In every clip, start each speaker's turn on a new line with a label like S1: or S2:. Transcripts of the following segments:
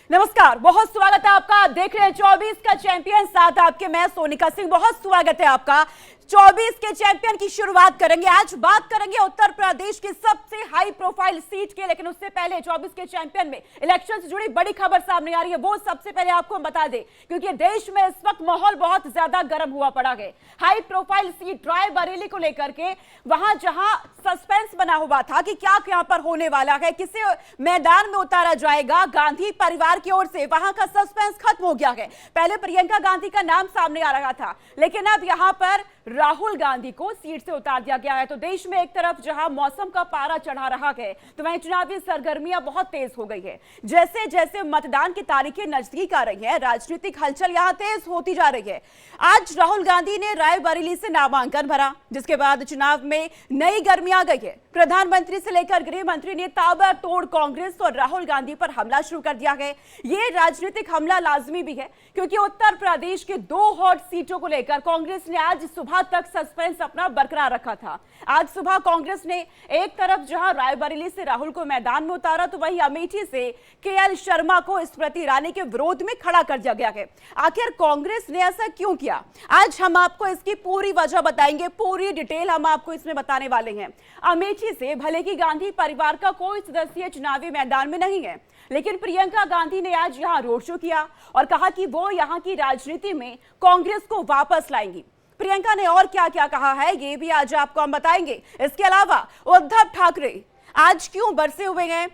S1: नमस्कार, बहुत स्वागत है आपका। आप देख रहे हैं 24 का चैंपियन, साथ आपके मैं सोनिका सिंह। बहुत स्वागत है आपका। 24 के चैंपियन की शुरुआत करेंगे। आज बात करेंगे उत्तर प्रदेश की सबसे हाई प्रोफाइल सीट के, लेकिन उससे पहले 24 के चैंपियन में इलेक्शन से जुड़ी बड़ी खबर सामने आ रही है। वो सबसे पहले आपको हम बता दें, क्योंकि देश में इस वक्त माहौल बहुत ज्यादा गर्म हुआ पड़ा है। हाई प्रोफाइल सीट रायबरेली को लेकर के वहां जहां सस्पेंस बना हुआ था कि क्या यहां पर होने वाला है, किसे मैदान में उतारा जाएगा गांधी परिवार की ओर से, वहां का सस्पेंस खत्म हो गया है। पहले प्रियंका गांधी का नाम सामने आ रहा था, लेकिन अब यहां पर राहुल गांधी को सीट से उतार दिया गया है। तो देश में एक तरफ जहां मौसम का पारा चढ़ा रहा है, तो वहीं चुनावी सरगर्मियां बहुत तेज हो गई है। जैसे जैसे मतदान की तारीखें नजदीक आ रही है, राजनीतिक हलचल यहां तेज होती जा रही है। आज राहुल गांधी ने रायबरेली से नामांकन भरा, जिसके बाद चुनाव में नई गर्मी आ गई है। प्रधानमंत्री से लेकर गृह मंत्री ने ताबड़तोड़ कांग्रेस और राहुल गांधी पर हमला शुरू कर दिया है। यह राजनीतिक हमला लाजमी भी है, क्योंकि उत्तर प्रदेश के 2 हॉट सीटों को लेकर कांग्रेस ने आज सुबह तक सस्पेंस अपना बरकरार रखा था। आज सुबह कांग्रेस ने एक तरफ जहां रायबरेली से राहुल को मैदान में उतारा, तो वहीं अमेठी से केएल शर्मा को स्मृति ईरानी के विरोध में खड़ा कर दिया गया है। आखिर कांग्रेस ने ऐसा क्यों किया, आज हम आपको इसकी पूरी वजह बताएंगे, पूरी डिटेल हम आपको इसमें बताने वाले हैं। अमेठी से भले ही गांधी परिवार का कोई सदस्य चुनावी मैदान में नहीं है, लेकिन प्रियंका गांधी ने आज यहां रोड शो किया और कहा कि वो यहां की राजनीति में कांग्रेस को वापस लाएंगी। प्रियंका ने और क्या क्या कहा है, ये भी आज आपको हम बताएंगे। इसके अलावा उद्धव ठाकरे आज क्यों बरसे हुए हैं,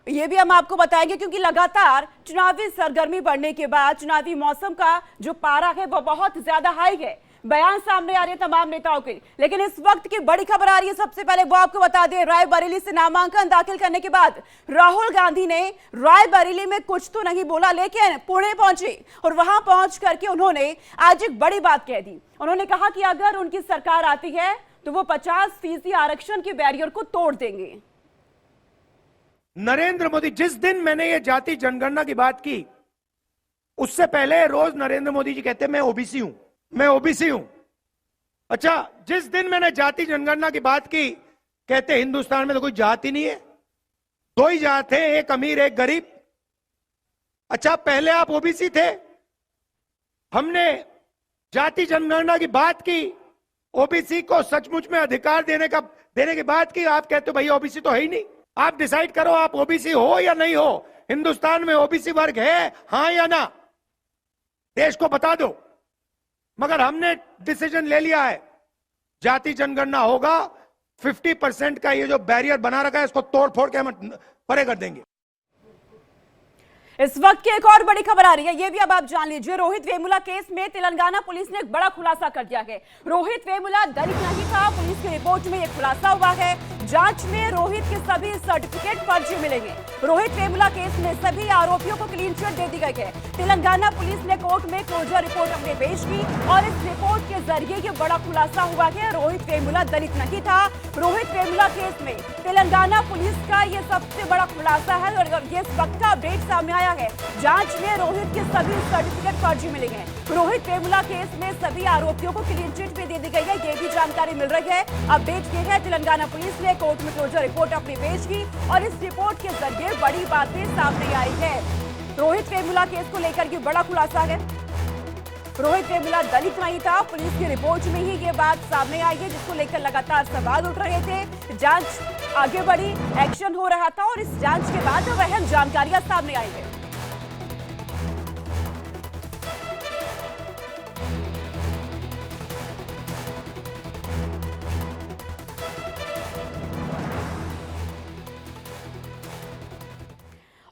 S1: ये भी हम आपको बताएंगे, क्योंकि लगातार चुनावी सरगर्मी बढ़ने के बाद चुनावी मौसम का जो पारा है वो बहुत ज्यादा हाई है। बयान सामने आ रहे हैं तमाम नेताओं के, लेकिन इस वक्त की बड़ी खबर आ रही है। सबसे पहले वो आपको बता दें, रायबरेली से नामांकन दाखिल करने के बाद राहुल गांधी ने रायबरेली में कुछ तो नहीं बोला, लेकिन पुणे पहुंचे और वहां पहुंच करके उन्होंने आज एक बड़ी बात कह दी। उन्होंने कहा कि अगर उनकी सरकार आती है तो वो 50% आरक्षण के बैरियर को तोड़ देंगे।
S2: नरेंद्र मोदी, जिस दिन मैंने ये जाति जनगणना की बात की, उससे पहले रोज नरेंद्र मोदी जी कहते मैं ओबीसी हूं, मैं ओबीसी हूं। अच्छा, जिस दिन मैंने जाति जनगणना की बात की, कहते हिंदुस्तान में तो कोई जाति नहीं है, 2 ही जात है, एक अमीर एक गरीब। अच्छा, पहले आप ओबीसी थे, हमने जाति जनगणना की बात की, ओबीसी को सचमुच में अधिकार देने की बात की, आप कहते हो भाई ओबीसी तो है ही नहीं। आप डिसाइड करो, आप ओबीसी हो या नहीं हो। हिंदुस्तान में ओबीसी वर्ग है, हां या ना, देश को बता दो। मगर हमने डिसीजन ले लिया है, जाति जनगणना होगा, 50% का ये जो बैरियर बना रखा है, इसको तोड़ फोड़ के हम परे कर देंगे।
S1: इस वक्त की एक और बड़ी खबर आ रही है, ये भी अब आप जान लीजिए। रोहित वेमुला केस में तेलंगाना पुलिस ने एक बड़ा खुलासा कर दिया है। रोहित वेमुला दलित नहीं था, पुलिस की रिपोर्ट में यह खुलासा हुआ है। जांच में रोहित के सभी सर्टिफिकेट फर्जी मिलेंगे। रोहित वेमुला केस में सभी आरोपियों को क्लीन चिट दे दी गई है। तेलंगाना पुलिस ने कोर्ट में क्लोजर रिपोर्ट अपने पेश की और इस रिपोर्ट के जरिए ये बड़ा खुलासा हुआ है, रोहित वेमुला दलित नहीं था। रोहित वेमुला केस में तेलंगाना पुलिस का ये सबसे बड़ा खुलासा है और ये इस वक्त का अपडेट सामने आया है। जांच में रोहित के सभी सर्टिफिकेट फर्जी मिले हैं। रोहित वेमुला केस में सभी आरोपियों को क्लीन चिट भी दे दी गई है, ये भी जानकारी मिल रही है। अपडेट ये है, तेलंगाना पुलिस ने कोर्ट में क्लोजर रिपोर्ट अपनी पेश की और इस रिपोर्ट के जरिए बड़ी बातें सामने आई है। रोहित वेमुला केस को लेकर के बड़ा खुलासा है। रोहित वेमुला दलित नहीं था, पुलिस की रिपोर्ट में ही ये बात सामने आई है, जिसको लेकर लगातार सवाल उठ रहे थे। जांच आगे बढ़ी, एक्शन हो रहा था और इस जांच के बाद अब अहम जानकारियां सामने आई है।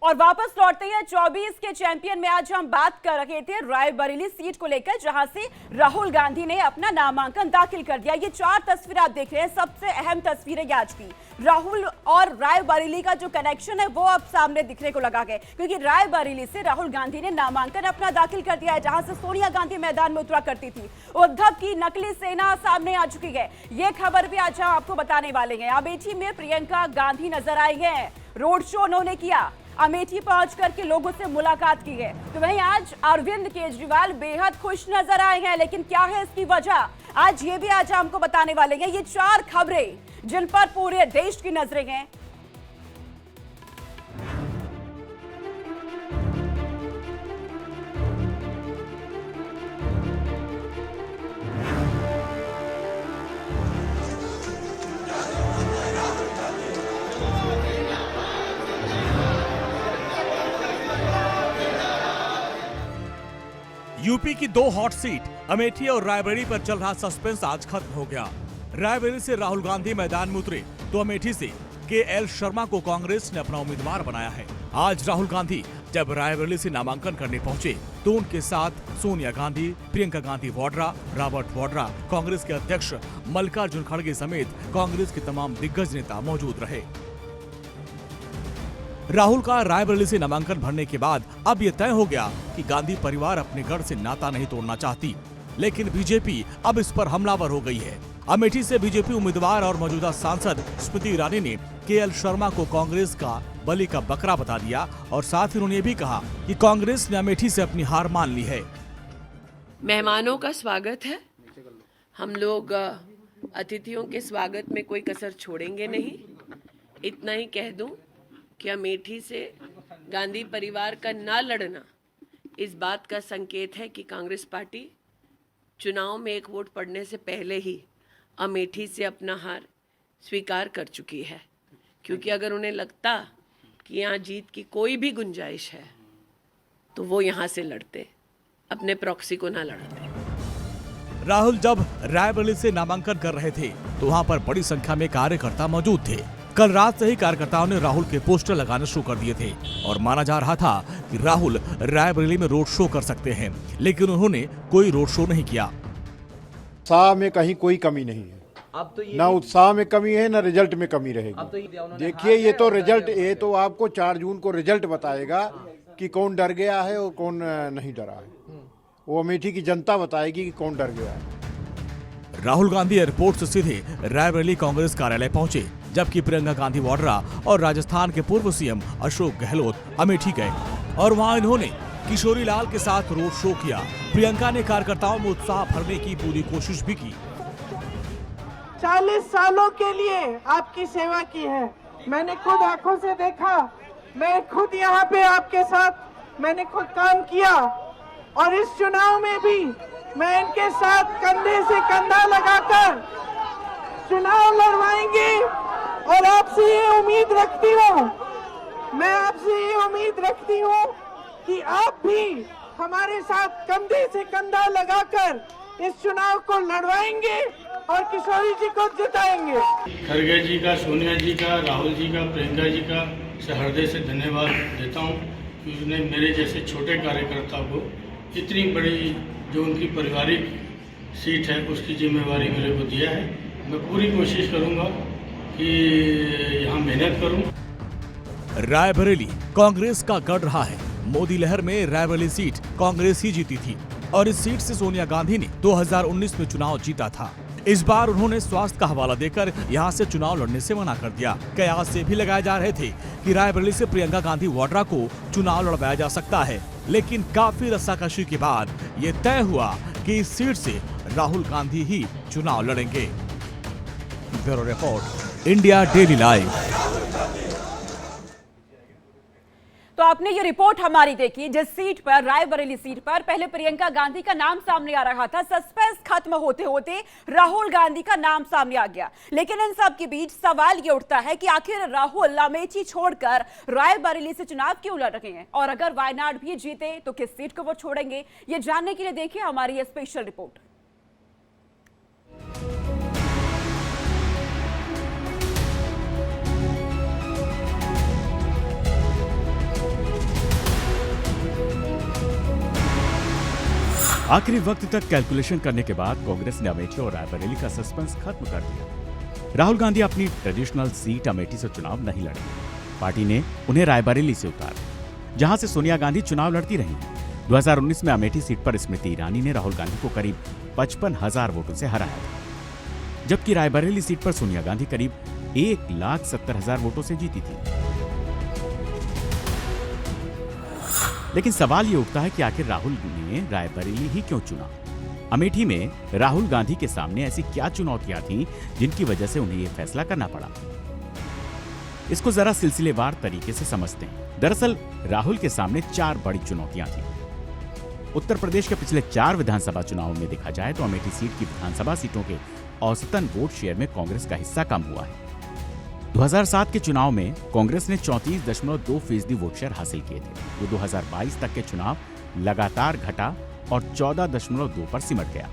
S1: और वापस लौटते हैं 24 के चैंपियन में। आज हम बात कर रहे थे रायबरेली सीट को लेकर, जहां से राहुल गांधी ने अपना नामांकन दाखिल कर दिया। ये 4 तस्वीरें आप देख रहे हैं, सबसे अहम तस्वीरें आज की। राहुल और रायबरेली का जो कनेक्शन है वो अब सामने दिखने को लगा है, क्योंकि रायबरेली से राहुल गांधी ने नामांकन अपना दाखिल कर दिया है, जहां से सोनिया गांधी मैदान में उतरा करती थी। उद्धव की नकली सेना सामने आ चुकी है, ये खबर भी आज हम आपको बताने वाले हैं। अमेठी में प्रियंका गांधी नजर आई है, रोड शो उन्होंने किया, अमेठी पहुंच करके लोगों से मुलाकात की है। तो वहीं आज अरविंद केजरीवाल बेहद खुश नजर आए हैं, लेकिन क्या है इसकी वजह, आज ये भी आज हमको बताने वाले हैं। ये 4 खबरें जिन पर पूरे देश की नजरें हैं।
S3: यूपी की दो हॉट सीट अमेठी और रायबरेली पर चल रहा सस्पेंस आज खत्म हो गया। रायबरेली से राहुल गांधी मैदान में उतरे तो अमेठी से KL शर्मा को कांग्रेस ने अपना उम्मीदवार बनाया है। आज राहुल गांधी जब रायबरेली से नामांकन करने पहुंचे तो उनके साथ सोनिया गांधी, प्रियंका गांधी वाड्रा, रॉबर्ट वाड्रा, कांग्रेस के अध्यक्ष मल्लिकार्जुन खड़गे समेत कांग्रेस के तमाम दिग्गज नेता मौजूद रहे। राहुल का रायबरेली से नामांकन भरने के बाद अब यह तय हो गया कि गांधी परिवार अपने गढ़ से नाता नहीं तोड़ना चाहती, लेकिन बीजेपी अब इस पर हमलावर हो गई है। अमेठी से बीजेपी उम्मीदवार और मौजूदा सांसद स्मृति ईरानी ने KL शर्मा को कांग्रेस का बलि का बकरा बता दिया और साथ ही उन्होंने ये भी कहा कि कांग्रेस ने अमेठी से अपनी हार मान ली है।
S4: मेहमानों का स्वागत है। हम लोग अतिथियों के स्वागत में कोई कसर छोड़ेंगे नहीं। इतना ही कह दूं कि अमेठी से गांधी परिवार का ना लड़ना इस बात का संकेत है कि कांग्रेस पार्टी चुनाव में एक वोट पड़ने से पहले ही अमेठी से अपना हार स्वीकार कर चुकी है, क्योंकि अगर उन्हें लगता कि यहाँ जीत की कोई भी गुंजाइश है तो वो यहाँ से लड़ते, अपने प्रॉक्सी को ना लड़ते।
S3: राहुल जब रायबरेली से नामांकन कर रहे थे तो वहां पर बड़ी संख्या में कार्यकर्ता मौजूद थे। कल रात से ही कार्यकर्ताओं ने राहुल के पोस्टर लगाने शुरू कर दिए थे और माना जा रहा था कि राहुल रायबरेली में रोड शो कर सकते हैं, लेकिन उन्होंने कोई रोड शो नहीं किया।
S5: उत्साह में कहीं कोई कमी नहीं है। अब तो ना उत्साह में कमी है ना रिजल्ट में कमी रहेगी। देखिए ये तो रिजल्ट, ये तो आपको 4 जून को रिजल्ट बताएगा कि कौन डर गया है और कौन नहीं डरा है। वो अमेठी की जनता बताएगी कि कौन डर गया है।
S3: राहुल गांधी एयरपोर्ट से सीधे रायबरेली कांग्रेस कार्यालय पहुंचे, जबकि प्रियंका गांधी वाड्रा और राजस्थान के पूर्व CM अशोक गहलोत अमेठी गए और वहां इन्होंने किशोरी लाल के साथ रोड शो किया। प्रियंका ने कार्यकर्ताओं में उत्साह भरने की पूरी कोशिश भी की।
S6: 40 सालों के लिए आपकी सेवा की है, मैंने खुद आंखों से देखा। मैं खुद यहाँ पे आपके साथ मैंने खुद काम किया और इस चुनाव में भी मैं इनके साथ कंधे से कंधा लगाकर चुनाव लड़वाएंगे और आपसे ये उम्मीद रखती हूँ, मैं आपसे ये उम्मीद रखती हूँ कि आप भी हमारे साथ कंधे से कंधा लगाकर इस चुनाव को लड़वाएंगे और किशोरी जी को जिताएंगे।
S7: खड़गे जी का, सोनिया जी का, राहुल जी का, प्रियंका जी का हृदय से धन्यवाद देता हूँ कि उन्होंने मेरे जैसे छोटे कार्यकर्ता को इतनी बड़ी जो उनकी पारिवारिक सीट है उसकी जिम्मेवारी मेरे को दिया है। मैं पूरी कोशिश करूँगा कि यहाँ मेहनत करूँ।
S3: रायबरेली कांग्रेस का गढ़ रहा है। मोदी लहर में रायबरेली सीट कांग्रेस ही जीती थी और इस सीट से सोनिया गांधी ने 2019 में चुनाव जीता था। इस बार उन्होंने स्वास्थ्य का हवाला देकर यहां से चुनाव लड़ने से मना कर दिया। कयास से भी लगाए जा रहे थे कि रायबरेली से प्रियंका गांधी वाड्रा को चुनाव लड़वाया जा सकता है, लेकिन काफी रस्साकशी के बाद ये तय हुआ कि इस सीट से राहुल गांधी ही चुनाव लड़ेंगे। Bureau report, India daily live.
S1: तो आपने ये रिपोर्ट हमारी देखी, जिस सीट पर, रायबरेली सीट पर पहले प्रियंका गांधी का नाम सामने आ रहा था। सस्पेंस खत्म होते होते राहुल गांधी का नाम सामने आ गया, लेकिन इन सब के बीच सवाल ये उठता है कि आखिर राहुल अमेठी छोड़कर रायबरेली से चुनाव क्यों लड़ रहे हैं, और अगर वायनाड भी जीते तो किस सीट को वो छोड़ेंगे। ये जानने के लिए देखिए हमारी ये स्पेशल रिपोर्ट।
S8: आखिरी वक्त तक कैलकुलेशन करने के बाद कांग्रेस ने अमेठी और रायबरेली का सस्पेंस खत्म कर दिया। राहुल गांधी अपनी ट्रेडिशनल सीट अमेठी से चुनाव नहीं लड़े। पार्टी ने उन्हें रायबरेली से उतारा, जहां से सोनिया गांधी चुनाव लड़ती रही। 2019 में अमेठी सीट पर स्मृति ईरानी ने राहुल गांधी को करीब 55,000 वोटों से हराया था, जबकि रायबरेली सीट पर सोनिया गांधी करीब 1,70,000 वोटों से जीती थी। लेकिन सवाल ये उठता है कि आखिर राहुल ने रायबरेली ही क्यों चुना। अमेठी में राहुल गांधी के सामने ऐसी क्या चुनौतियां थीं जिनकी वजह से उन्हें यह फैसला करना पड़ा। इसको जरा सिलसिलेवार तरीके से समझते हैं। दरअसल राहुल के सामने 4 बड़ी चुनौतियां थीं। उत्तर प्रदेश के पिछले 4 विधानसभा चुनावों में देखा जाए तो अमेठी सीट की विधानसभा सीटों के औसतन वोट शेयर में कांग्रेस का हिस्सा कम हुआ है। 2007 के चुनाव में कांग्रेस ने 34.2% वोट शेयर हासिल किए थे। वो 2022 तक के चुनाव लगातार घटा और 14.2 पर सिमट गया।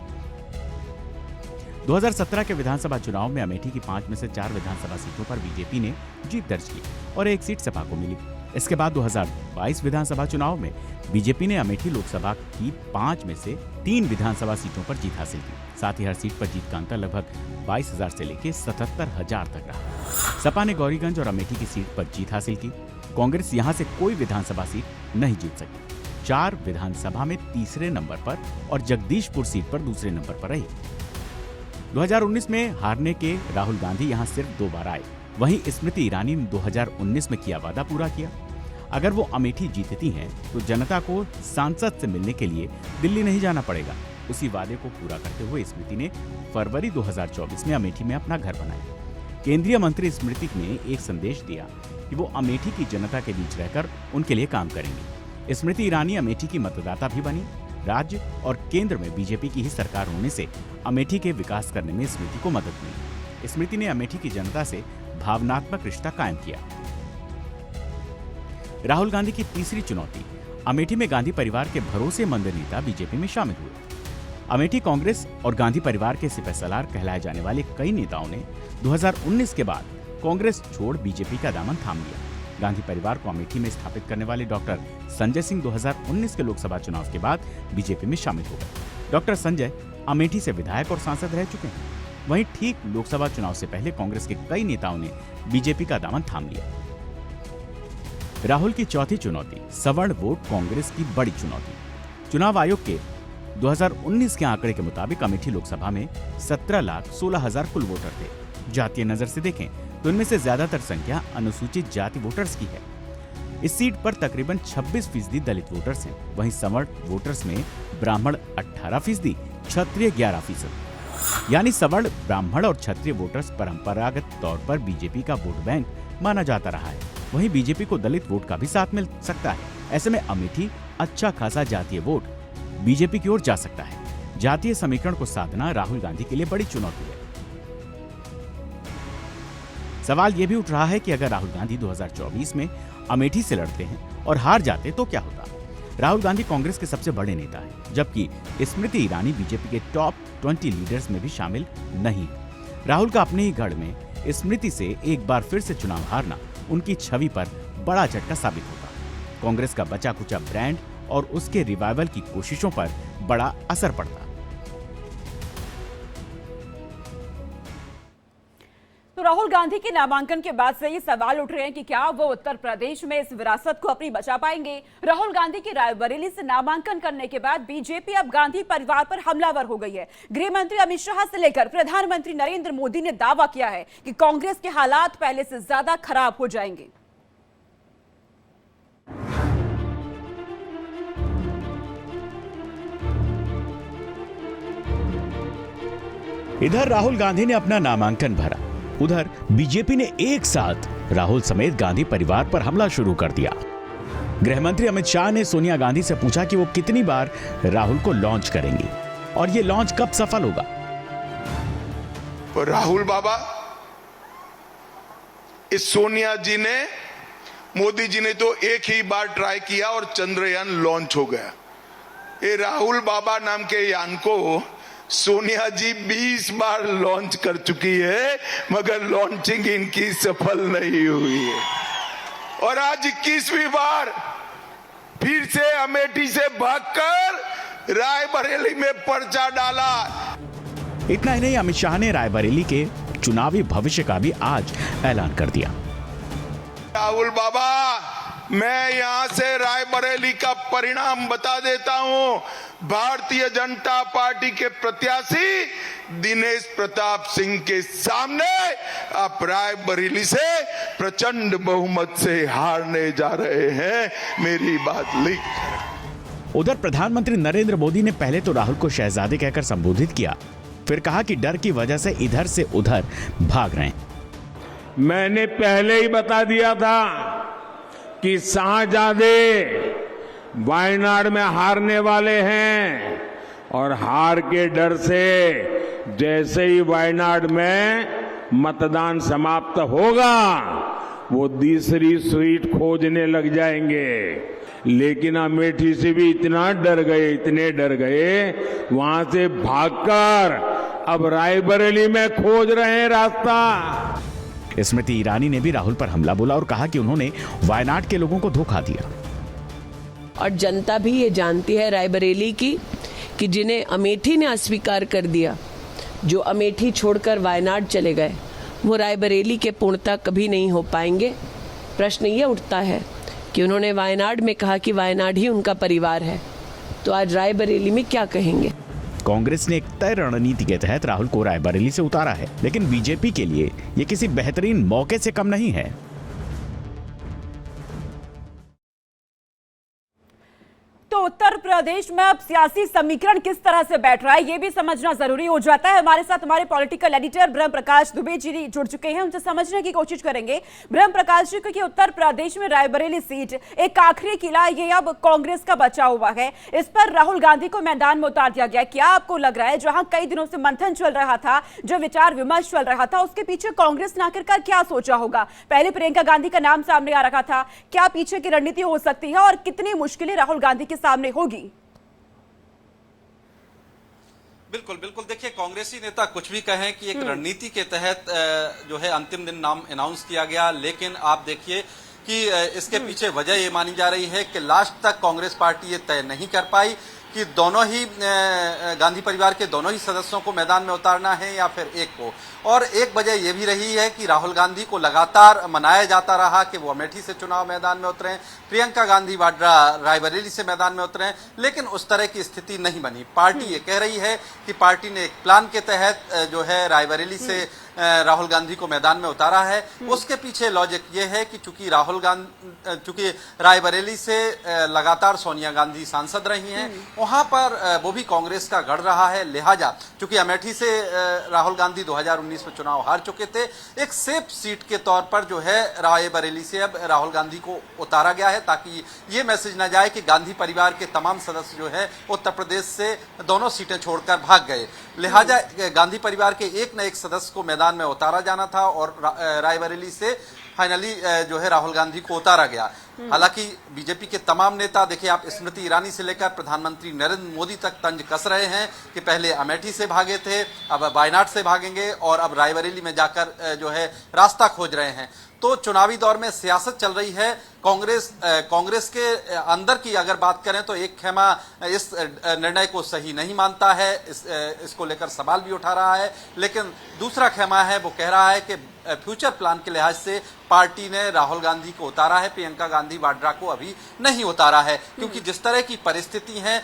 S8: 2017 के विधानसभा चुनाव में अमेठी की 5 में से 4 विधानसभा सीटों पर बीजेपी ने जीत दर्ज की और 1 सीट सपा को मिली। इसके बाद 2022 विधानसभा चुनाव में बीजेपी ने अमेठी लोकसभा की 5 में से 3 विधानसभा सीटों पर जीत हासिल की। साथ ही हर सीट पर जीत का अंतर लगभग 22,000 से लेकर 77,000 तक रहा। सपा ने गौरीगंज और अमेठी की सीट पर जीत हासिल की। कांग्रेस यहां से कोई विधानसभा सीट नहीं जीत सकी। 4 विधानसभा में तीसरे नंबर पर और जगदीशपुर सीट पर दूसरे नंबर पर रही। 2019 में हारने के राहुल गांधी यहां सिर्फ 2 बार आए। वहीं स्मृति ईरानी ने 2019 में किया वादा पूरा किया। अगर वो अमेठी जीतती हैं तो जनता को सांसद से मिलने के लिए दिल्ली नहीं जाना पड़ेगा। उसी वादे को पूरा करते हुए स्मृति ने फरवरी 2024 में अमेठी में अपना घर बनाया। केंद्रीय मंत्री स्मृति ने एक संदेश दिया कि वो अमेठी की जनता के बीच रहकर उनके लिए काम करेंगे। स्मृति ईरानी अमेठी की मतदाता भी बनी। राज्य और केंद्र में बीजेपी की ही सरकार होने से अमेठी के विकास करने में स्मृति को मदद मिली। स्मृति ने अमेठी की जनता से भावनात्मक रिश्ता कायम किया। राहुल गांधी की तीसरी चुनौती, अमेठी में गांधी परिवार के भरोसेमंद नेता बीजेपी में शामिल हुए। अमेठी कांग्रेस और गांधी परिवार के सिपहसालार कहलाए जाने वाले कई नेताओं ने 2019 के बाद कांग्रेस छोड़ बीजेपी का दामन थाम लिया। गांधी परिवार को अमेठी में स्थापित करने वाले डॉक्टर संजय सिंह 2019 के लोकसभा चुनाव के बाद बीजेपी में शामिल हो गए। डॉक्टर संजय अमेठी से विधायक और सांसद रह चुके हैं। वहीं ठीक लोकसभा चुनाव से पहले कांग्रेस के कई नेताओं ने बीजेपी का दामन थाम लिया। राहुल की चौथी चुनौती, सवर्ण वोट कांग्रेस की बड़ी चुनौती। चुनाव आयोग के 2019 के आंकड़े के मुताबिक अमेठी लोकसभा में 17,16,000 कुल वोटर थे। जातीय नजर से देखें तो इनमें से ज्यादातर संख्या अनुसूचित जाति वोटर्स की है। इस सीट पर तकरीबन 26% दलित वोटर्स हैं। वहीं सवर्ण वोटर्स में ब्राह्मण 18%, क्षत्रिय 11%। यानी सवर्ण, ब्राह्मण और क्षत्रिय वोटर्स परंपरागत तौर पर बीजेपी का वोट बैंक माना जाता रहा है। वहीं बीजेपी को दलित वोट का भी साथ मिल सकता है। ऐसे में अमेठी अच्छा खासा जातीय वोट बीजेपी की ओर जा सकता है। जातीय समीकरण को साधना राहुल गांधी के लिए बड़ी चुनौती है। सवाल यह भी उठ रहा है कि अगर राहुल गांधी 2024 में अमेठी से लड़ते हैं और हार जाते तो क्या होता। राहुल गांधी कांग्रेस के सबसे बड़े नेता हैं, जबकि स्मृति ईरानी बीजेपी के टॉप 20 लीडर्स में भी शामिल नहीं है। राहुल का अपने ही गढ़ में स्मृति से एक बार फिर से चुनाव हारना उनकी छवि पर बड़ा झटका साबित होगा। कांग्रेस का बचा कुचा ब्रांड और उसके रिवाइवल की कोशिशों पर बड़ा असर पड़ता।
S1: तो राहुल गांधी के नामांकन के बाद से ये सवाल उठ रहे हैं कि क्या वो उत्तर प्रदेश में इस विरासत को अपनी बचा पाएंगे। राहुल गांधी के रायबरेली से नामांकन करने के बाद बीजेपी अब गांधी परिवार पर हमलावर हो गई है। गृह मंत्री अमित शाह से लेकर प्रधानमंत्री नरेंद्र मोदी ने दावा किया है कि कांग्रेस के हालात पहले से ज्यादा खराब हो जाएंगे।
S8: इधर राहुल गांधी ने अपना नामांकन भरा, उधर बीजेपी ने एक साथ राहुल समेत गांधी परिवार पर हमला शुरू कर दिया। गृह मंत्री अमित शाह ने सोनिया गांधी से पूछा कि वो कितनी बार राहुल को लॉन्च करेंगी और ये लॉन्च कब सफल होगा।
S9: राहुल बाबा, इस सोनिया जी ने, मोदी जी ने तो एक ही बार ट्राई किया और चंद्रयान लॉन्च हो गया। ये राहुल बाबा नाम के यान को सोनिया जी 20 बार लॉन्च कर चुकी है, मगर लॉन्चिंग इनकी सफल नहीं हुई है। और आज 21वीं बार फिर से अमेठी से भागकर रायबरेली में पर्चा डाला।
S8: इतना ही नहीं, अमित शाह ने रायबरेली के चुनावी भविष्य का भी आज ऐलान कर दिया।
S9: राहुल बाबा, मैं यहां से रायबरेली का परिणाम बता देता हूं। भारतीय जनता पार्टी के प्रत्याशी दिनेश प्रताप सिंह के सामने आप रायबरेली से प्रचंड बहुमत से हारने जा रहे हैं। मेरी बात लिख।
S8: उधर प्रधानमंत्री नरेंद्र मोदी ने पहले तो राहुल को शहजादे कहकर संबोधित किया, फिर कहा कि डर की वजह से इधर से उधर भाग रहे हैं।
S10: मैंने पहले ही बता दिया था कि शाहजादे वायनाड में हारने वाले हैं और हार के डर से जैसे ही वायनाड में मतदान समाप्त होगा वो दूसरी सीट खोजने लग जाएंगे। लेकिन अमेठी से भी इतना डर गए, इतने डर गए, वहां से भागकर अब रायबरेली में खोज रहे हैं रास्ता।
S8: स्मृति ईरानी ने भी राहुल पर हमला बोला और कहा कि उन्होंने वायनाड के लोगों को धोखा दिया।
S4: और जनता भी ये जानती है रायबरेली की कि जिन्हें अमेठी ने अस्वीकार कर दिया, जो अमेठी छोड़कर वायनाड चले गए, वो रायबरेली के पूर्णता कभी नहीं हो पाएंगे। प्रश्न ये उठता है कि उन्होंने वायनाड में कहा कि वायनाड ही उनका परिवार है, तो आज रायबरेली में क्या कहेंगे?
S8: कांग्रेस ने एक तय रणनीति के तहत राहुल को रायबरेली से उतारा है, लेकिन बीजेपी के लिए ये किसी बेहतरीन मौके से कम नहीं है।
S1: तो उत्तर प्रदेश में अब सियासी समीकरण किस तरह से बैठ रहा है, ये भी समझना जरूरी हो जाता है। हमारे साथ हमारे पॉलिटिकल एडिटर ब्रह्म प्रकाश दुबे जी जुड़ चुके हैं, उनसे समझने की कोशिश करेंगे। ब्रह्म प्रकाश जी, क्योंकि उत्तर प्रदेश में रायबरेली सीट एक आखिरी किला, ये अब कांग्रेस का बचा हुआ है, इस पर राहुल गांधी को मैदान में उतार दिया गया। क्या आपको लग रहा है, जहां कई दिनों से मंथन चल रहा था, जो विचार विमर्श चल रहा था, उसके पीछे कांग्रेस ने आखिरकार क्या सोचा होगा? पहले प्रियंका गांधी का नाम सामने आ रखा था, क्या पीछे की रणनीति हो सकती है और कितनी मुश्किलें राहुल गांधी के सामने होगी?
S11: बिल्कुल बिल्कुल, देखिए कांग्रेसी नेता कुछ भी कहें कि एक रणनीति के तहत जो है अंतिम दिन नाम अनाउंस किया गया, लेकिन आप देखिए कि इसके पीछे वजह ये मानी जा रही है कि लास्ट तक कांग्रेस पार्टी ये तय नहीं कर पाई कि दोनों ही गांधी परिवार के दोनों ही सदस्यों को मैदान में उतारना है या फिर एक को। और एक वजह यह भी रही है कि राहुल गांधी को लगातार मनाया जाता रहा कि वो अमेठी से चुनाव मैदान में उतरे, प्रियंका गांधी वाड्रा रायबरेली से मैदान में उतरे, लेकिन उस तरह की स्थिति नहीं बनी। पार्टी ये कह रही है कि पार्टी ने एक प्लान के तहत जो है रायबरेली से राहुल गांधी को मैदान में उतारा है। उसके पीछे लॉजिक ये है कि चूंकि रायबरेली से लगातार सोनिया गांधी सांसद रही हैं, वहां पर वो भी कांग्रेस का गढ़ रहा है, लिहाजा चूंकि अमेठी से राहुल गांधी 2019 में चुनाव हार चुके थे, एक सेफ सीट के तौर पर जो है रायबरेली से अब राहुल गांधी को उतारा गया है, ताकि ये मैसेज ना जाए कि गांधी परिवार के तमाम सदस्य जो है उत्तर प्रदेश से दोनों सीटें छोड़कर भाग गए। लिहाजा गांधी परिवार के एक न एक सदस्य को मैदान में उतारा जाना था और रायबरेली से फाइनली जो है राहुल गांधी को उतारा गया। हालांकि बीजेपी के तमाम नेता, देखिए आप स्मृति ईरानी से लेकर प्रधानमंत्री नरेंद्र मोदी तक तंज कस रहे हैं कि पहले अमेठी से भागे थे, अब वायनाड से भागेंगे और अब रायबरेली में जाकर जो है रास्ता खोज रहे हैं। तो चुनावी दौर में सियासत चल रही है। कांग्रेस के अंदर की अगर बात करें तो एक खेमा इस निर्णय को सही नहीं मानता है, इसको लेकर सवाल भी उठा रहा है, लेकिन दूसरा खेमा है वो कह रहा है कि फ्यूचर प्लान के लिहाज से पार्टी ने राहुल गांधी को उतारा है, प्रियंका गांधी वाड्रा को अभी नहीं उतारा है, क्योंकि जिस तरह की परिस्थिति है,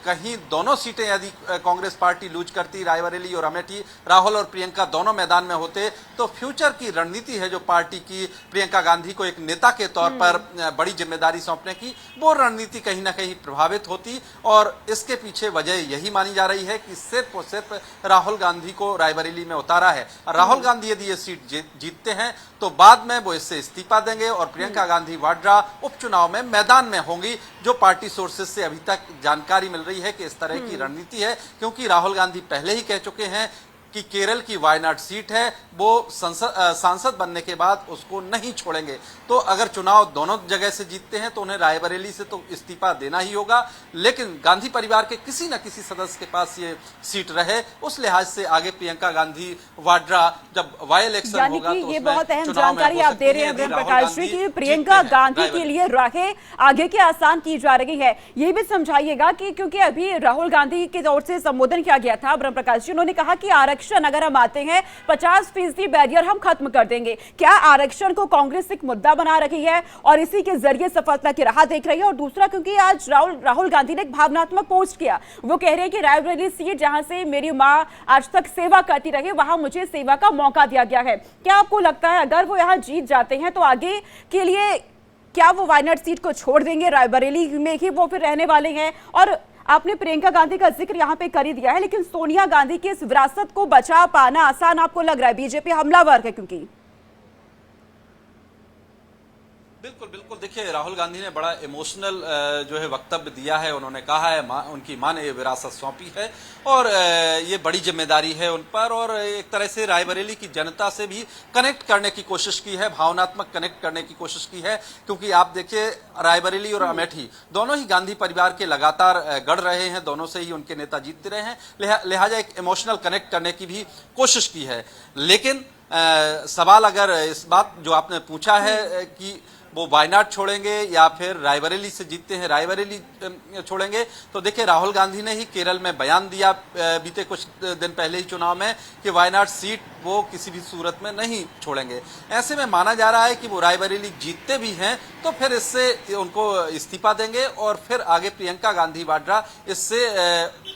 S11: कहीं दोनों सीटें यदि कांग्रेस पार्टी लूज करती, रायबरेली और अमेठी, राहुल और प्रियंका दोनों मैदान में होते, तो फ्यूचर की रणनीति है जो पार्टी की, प्रियंका गांधी को एक नेता के तौर पर बड़ी जिम्मेदारी सौंपने की, वो रणनीति कहीं ना कहीं प्रभावित होती। और इसके पीछे वजह यही मानी जा रही है कि सिर्फ और सिर्फ राहुल गांधी को रायबरेली में उतारा है। राहुल गांधी यदि ये सीट जीतते हैं तो बाद में वो इससे इस्तीफा देंगे और प्रियंका गांधी वाड्रा उपचुनाव में मैदान में होंगी, जो पार्टी सोर्सेज से अभी तक जानकारी मिल रही है कि इस तरह की रणनीति है, क्योंकि राहुल गांधी पहले ही कह चुके हैं कि केरल की वायनाड सीट है, वो सांसद बनने के बाद उसको नहीं छोड़ेंगे। तो अगर चुनाव दोनों जगह से जीतते हैं तो उन्हें रायबरेली से तो इस्तीफा देना ही होगा, लेकिन गांधी परिवार के किसी न किसी सदस्य के पास ये सीट रहे, उस लिहाज से आगे प्रियंका गांधी वाड्रा जब वाई इलेक्शन होगा तो
S1: ये बहुत अहम जानकारी आप दे रहे हैं ब्रह्म प्रकाश जी कि प्रियंका गांधी के लिए राहें आगे के आसान की जा रही है। ये भी समझाइएगा कि क्योंकि अभी राहुल गांधी की ओर से संबोधन किया गया था ब्रह्म प्रकाश जी, उन्होंने कहा कि आरक्षण अगर हम आते हैं 50% बैरियर हम खत्म कर देंगे। क्या आरक्षण को कांग्रेस एक मुद्दा बना रही है और इसी के जरिए सफलता की राह देख रही है? और दूसरा, क्योंकि आज राहुल गांधी ने एक भावनात्मक पोस्ट किया, वो कह रहे हैं कि रायबरेली सीट जहां से मेरी मां आज तक सेवा करती रही, वहां मुझे सेवा का मौका दिया गया है। क्या आपको लगता है अगर वो यहां जीत जाते हैं तो आगे के लिए क्या वो वायनाड सीट को छोड़ देंगे, रायबरेली में ही वो फिर रहने वाले हैं? और आपने प्रियंका गांधी का जिक्र यहां पे कर ही दिया है, लेकिन सोनिया गांधी की इस विरासत को बचा पाना आसान आपको लग रहा है? बीजेपी हमलावर है क्योंकि
S11: बिल्कुल बिल्कुल, देखिए राहुल गांधी ने बड़ा इमोशनल जो है वक्तव्य दिया है। उन्होंने कहा है उनकी मां ने ये विरासत सौंपी है और ये बड़ी जिम्मेदारी है उन पर, और एक तरह से रायबरेली की जनता से भी कनेक्ट करने की कोशिश की है, भावनात्मक कनेक्ट करने की कोशिश की है। क्योंकि आप देखिए रायबरेली और अमेठी दोनों ही गांधी परिवार के लगातार गढ़ रहे हैं, दोनों से ही उनके नेता जीतते रहे हैं, लिहाजा एक इमोशनल कनेक्ट करने की भी कोशिश की है। लेकिन सवाल अगर इस बात जो आपने पूछा है कि वो वायनाड छोड़ेंगे या फिर रायबरेली से जीतते हैं रायबरेली छोड़ेंगे, तो देखिए राहुल गांधी ने ही केरल में बयान दिया बीते कुछ दिन पहले ही चुनाव में कि वायनाड सीट वो किसी भी सूरत में नहीं छोड़ेंगे। ऐसे में माना जा रहा है कि वो रायबरेली जीतते भी हैं तो फिर इससे उनको इस्तीफा देंगे और फिर आगे प्रियंका गांधी वाड्रा इससे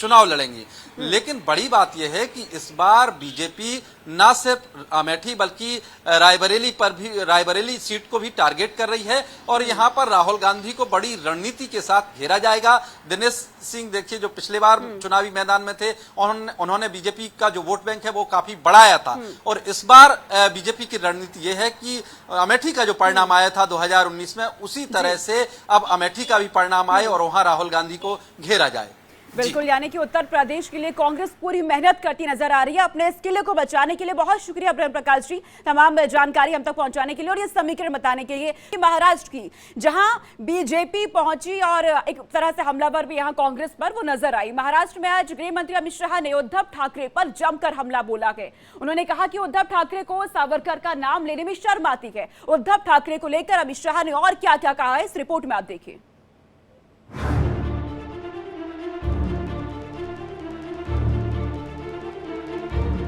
S11: चुनाव लड़ेंगी। लेकिन बड़ी बात यह है कि इस बार बीजेपी न सिर्फ अमेठी बल्कि रायबरेली सीट को भी टारगेट कर रही है और यहां पर राहुल गांधी को बड़ी रणनीति के साथ घेरा जाएगा। दिनेश सिंह देखिए जो पिछले बार चुनावी मैदान में थे, उन्होंने बीजेपी का जो वोट बैंक है वो काफी बढ़ाया था, और इस बार बीजेपी की रणनीति यह है कि अमेठी का जो परिणाम आया था 2019 में, उसी तरह से अब अमेठी का भी परिणाम आए और वहां राहुल गांधी को घेरा जाए।
S1: बिल्कुल, यानी कि उत्तर प्रदेश के लिए कांग्रेस पूरी मेहनत करती नजर आ रही है अपने इस किले को बचाने के लिए। बहुत शुक्रिया प्रेम प्रकाश जी तमाम जानकारी हम तक पहुंचाने के लिए और ये समीकरण बताने के लिए। महाराष्ट्र की जहां बीजेपी पहुंची और एक तरह से हमलावर भी यहां कांग्रेस पर वो नजर आई। महाराष्ट्र में आज गृह मंत्री अमित शाह ने उद्धव ठाकरे पर जमकर हमला बोला है। उन्होंने कहा कि उद्धव ठाकरे को सावरकर का नाम लेने में शर्म आती है। उद्धव ठाकरे को लेकर अमित शाह ने और क्या क्या कहा है, इस रिपोर्ट में आप देखिए।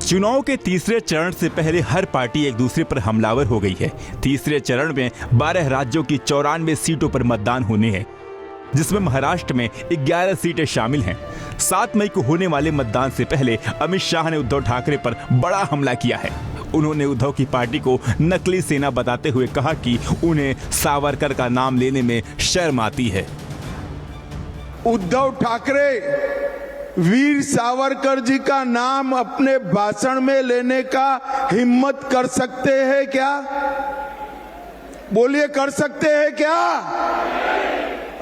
S12: चुनाव के तीसरे चरण से पहले हर पार्टी एक दूसरे पर हमलावर हो गई है। तीसरे चरण में 12 राज्यों की 94 सीटों पर मतदान होने हैं, जिसमें महाराष्ट्र में 11 सीटें शामिल हैं। 7 मई को होने वाले मतदान से पहले अमित शाह ने उद्धव ठाकरे पर बड़ा हमला किया है। उन्होंने उद्धव की पार्टी को नकली सेना बताते हुए कहा कि उन्हें सावरकर का नाम लेने में शर्म आती है।
S13: उद्धव ठाकरे वीर सावरकर जी का नाम अपने भाषण में लेने का हिम्मत कर सकते हैं क्या? बोलिए, कर सकते हैं क्या?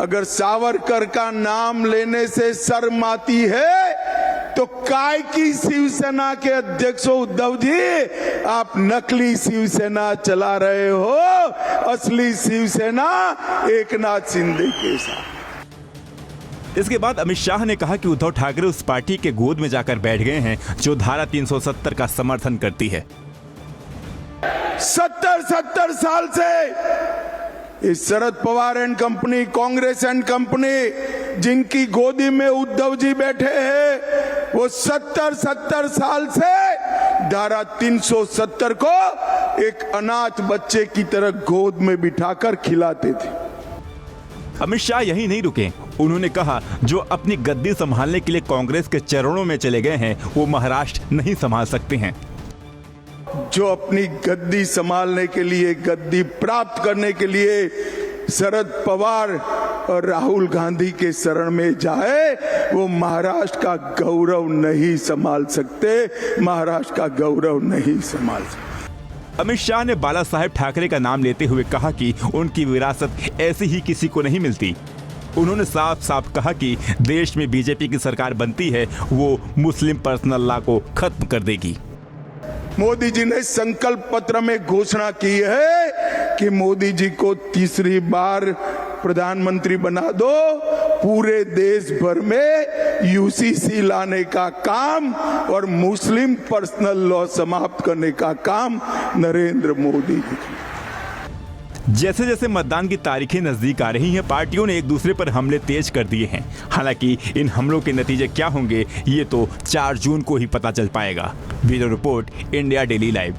S13: अगर सावरकर का नाम लेने से शर्म आती है तो काय की शिवसेना के अध्यक्ष उद्धव जी आप नकली शिवसेना चला रहे हो, असली शिवसेना एकनाथ शिंदे के साथ।
S12: इसके बाद अमित शाह ने कहा कि उद्धव ठाकरे उस पार्टी के गोद में जाकर बैठ गए हैं जो धारा 370 का समर्थन करती है।
S13: 70 साल से इस Sharad Pawar and company, Congress and company जिनकी गोदी में उद्धव जी बैठे हैं, वो 70 साल से धारा 370 को एक अनाथ बच्चे की तरह गोद में बिठाकर खिलाते थे।
S12: अमित शाह यही नहीं रुके। उन्होंने कहा जो अपनी गद्दी संभालने के लिए कांग्रेस के चरणों में चले गए हैं वो महाराष्ट्र नहीं संभाल सकते हैं।
S13: जो अपनी गद्दी संभालने के लिए, गद्दी प्राप्त करने के लिए शरद पवार और राहुल गांधी के शरण में जाए, वो महाराष्ट्र का गौरव नहीं संभाल सकते, महाराष्ट्र का गौरव नहीं संभाल सकते।
S12: अमित शाह ने बाला साहेब ठाकरे का नाम लेते हुए कहा कि उनकी विरासत ऐसी ही किसी को नहीं मिलती। उन्होंने साफ साफ कहा कि देश में बीजेपी की सरकार बनती है वो मुस्लिम पर्सनल लॉ को खत्म कर देगी।
S13: मोदी जी ने संकल्प पत्र में घोषणा की है कि मोदी जी को तीसरी बार प्रधानमंत्री बना दो, पूरे देश भर में यूसीसी लाने का काम और मुस्लिम पर्सनल लॉ समाप्त करने का काम नरेंद्र मोदी जी।
S12: जैसे जैसे मतदान की तारीखें नजदीक आ रही हैं, पार्टियों ने एक दूसरे पर हमले तेज कर दिए हैं। हालांकि इन हमलों के नतीजे क्या होंगे ये तो 4 जून को ही पता चल पाएगा। Bureau report, India daily live.